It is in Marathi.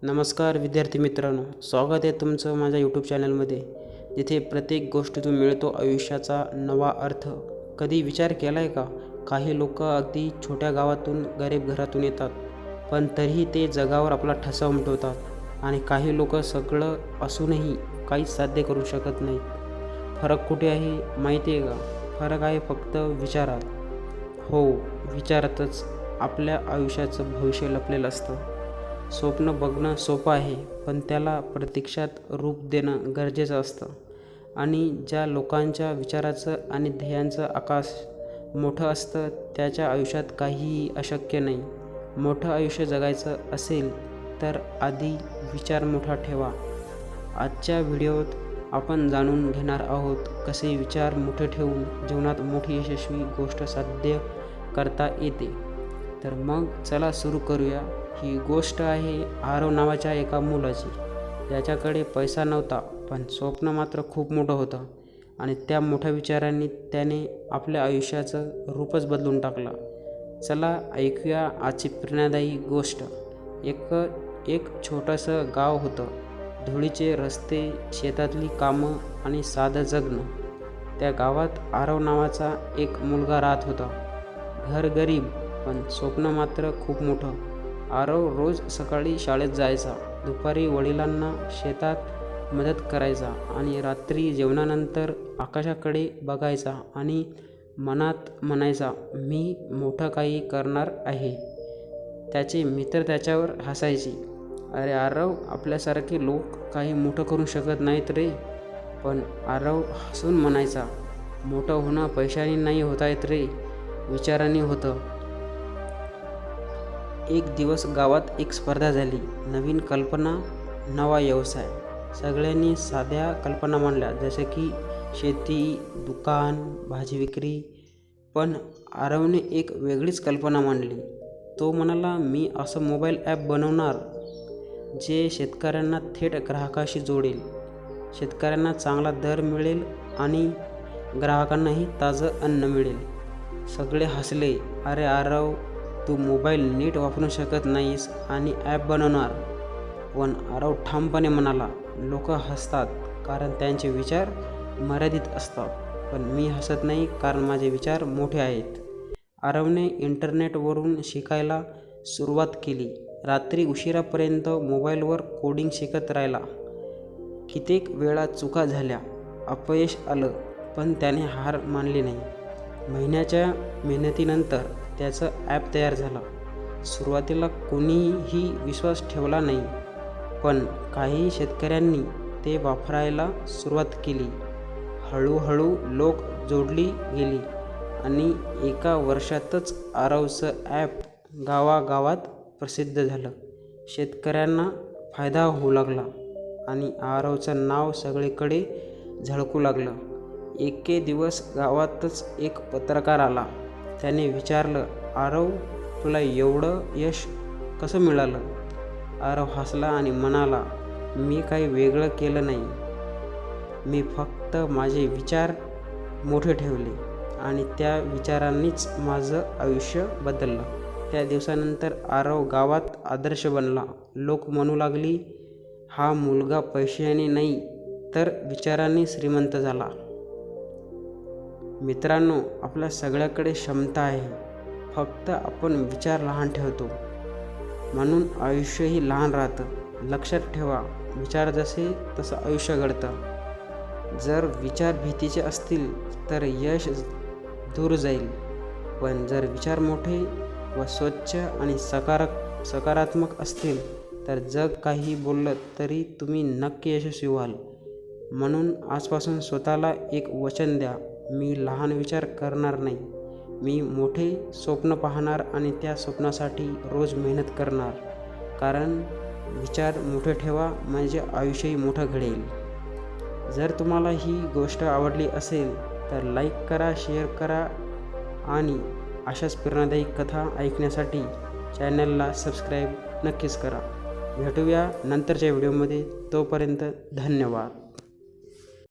नमस्कार विद्यार्थी मित्रांनो, स्वागत आहे तुमचं माझ्या यूट्यूब चॅनलमध्ये, जिथे प्रत्येक गोष्टीतून मिळतो आयुष्याचा नवा अर्थ. कधी विचार केला आहे का? काही लोक अगदी छोट्या गावातून, गरीब घरातून येतात, पण तरीही ते जगावर आपला ठसा उमटवतात. आणि काही लोक सगळं असूनही काहीच साध्य करू शकत नाहीत. फरक कुठे आहे माहिती आहे का? फरक आहे फक्त विचारात. हो, विचारातच आपल्या आयुष्याचं भविष्य लपलेलं असतं. स्वप्न बघणं सोपं आहे, पण त्याला प्रत्यक्षात रूप देणं गरजेचं असतं. आणि ज्या लोकांच्या विचाराचं आणि ध्येयांचं आकाश मोठं असतं, त्याच्या आयुष्यात काहीही अशक्य नाही. मोठं आयुष्य जगायचं असेल तर आधी विचार मोठा ठेवा. आजच्या व्हिडिओत आपण जाणून घेणार आहोत कसे विचार मोठे ठेवून जीवनात मोठी यशस्वी गोष्ट साध्य करता येते. तर मग चला सुरू करूया. ही गोष्ट आहे आरव नावाच्या एका मुलाची, ज्याच्याकडे पैसा नव्हता, पण स्वप्न मात्र खूप मोठं होतं. आणि त्या मोठ्या विचारांनी त्याने आपल्या आयुष्याचं रूपच बदलून टाकलं. चला ऐकूया आजची प्रेरणादायी गोष्ट. एक छोटंसं गाव होतं. धुळीचे रस्ते, शेतातली कामं आणि साधं जगणं. त्या गावात आरव नावाचा एक मुलगा राहत होता. घर गरीब, पण स्वप्न मात्र खूप मोठं. आरव रोज सकाळी शाळेत जायचा, दुपारी वडिलांना शेतात मदत करायचा आणि रात्री जेवणानंतर आकाशाकडे बघायचा आणि मनात म्हणायचा, मी मोठं काही करणार आहे. त्याचे मित्र त्याच्यावर हसायचे, अरे आरव, आपल्यासारखे लोक काही मोठं करू शकत नाहीत रे. पण आरव हसून म्हणायचा, मोठं होणं पैशाने नाही होता येत रे, विचारांनी होतं. एक दिवस गावात एक स्पर्धा झाली. नवीन कल्पना, नवा व्यवसाय. सगळ्यांनी साध्या कल्पना मांडल्या, जसे की शेती, दुकान, भाजी विक्री. पण आरवने एक वेगळीच कल्पना मांडली. तो म्हणाला, मी असं मोबाईल ॲप बनवणार जे शेतकऱ्यांना थेट ग्राहकाशी जोडेल. शेतकऱ्यांना चांगला दर मिळेल आणि ग्राहकांनाही ताजं अन्न मिळेल. सगळे हसले, अरे आरव, तू मोबाईल नीट वापरू शकत नाहीस आणि ॲप बनवणार. पण आरव ठामपणे म्हणाला, लोक हसतात कारण त्यांचे विचार मर्यादित असतात, पण मी हसत नाही कारण माझे विचार मोठे आहेत. आरवने इंटरनेटवरून शिकायला सुरुवात केली. रात्री उशिरापर्यंत मोबाईलवर कोडिंग शिकत राहिला. कित्येक वेळा चुका झाल्या, अपयश आलं, पण त्याने हार मानली नाही. महिन्याच्या मेहनतीनंतर त्याचं ॲप तयार झालं. सुरुवातीला कोणीही विश्वास ठेवला नाही, पण काही शेतकऱ्यांनी ते वापरायला सुरुवात केली. हळूहळू लोक जोडली गेली आणि एका वर्षातच आरवचं ॲप गावागावात प्रसिद्ध झालं. शेतकऱ्यांना फायदा होऊ लागला आणि आरवचं नाव सगळीकडे झळकू लागलं. एके दिवस गावातच एक पत्रकार आला. त्याने विचारलं, आरव, तुला एवढं यश कसं मिळालं? आरव हसला आणि म्हणाला, मी काही वेगळं केलं नाही. मी फक्त माझे विचार मोठे ठेवले आणि त्या विचारांनीच माझं आयुष्य बदललं. त्या दिवसानंतर आरव गावात आदर्श बनला. लोक म्हणू लागली, हा मुलगा पैशाने नाही तर विचारांनी श्रीमंत झाला. मित्रांनो, आपल्या सगळ्याकडे क्षमता आहे, फक्त आपण विचार लहान ठेवतो, म्हणून आयुष्यही लहान राहतं. लक्षात ठेवा, विचार जसे तसं आयुष्य घडतं. जर विचार भीतीचे असतील तर यश दूर जाईल, पण जर विचार मोठे व स्वच्छ आणि सकारात्मक असतील तर जग काही बोललं तरी तुम्ही नक्की यशस्वी व्हाल. म्हणून आजपासून स्वतःला एक वचन द्या, मी लहान विचार करणार नाही. मी मोठे स्वप्न पाहणार आणि त्या स्वप्नासाठी रोज मेहनत करणार. कारण विचार मोठे ठेवा म्हणजे आयुष्यही मोठं घडेल. जर तुम्हाला ही गोष्ट आवडली असेल तर लाईक करा, शेअर करा आणि अशाच प्रेरणादायी कथा ऐकण्यासाठी चॅनलला सबस्क्राईब नक्कीच करा. भेटूया नंतरच्या व्हिडिओमध्ये. तोपर्यंत धन्यवाद.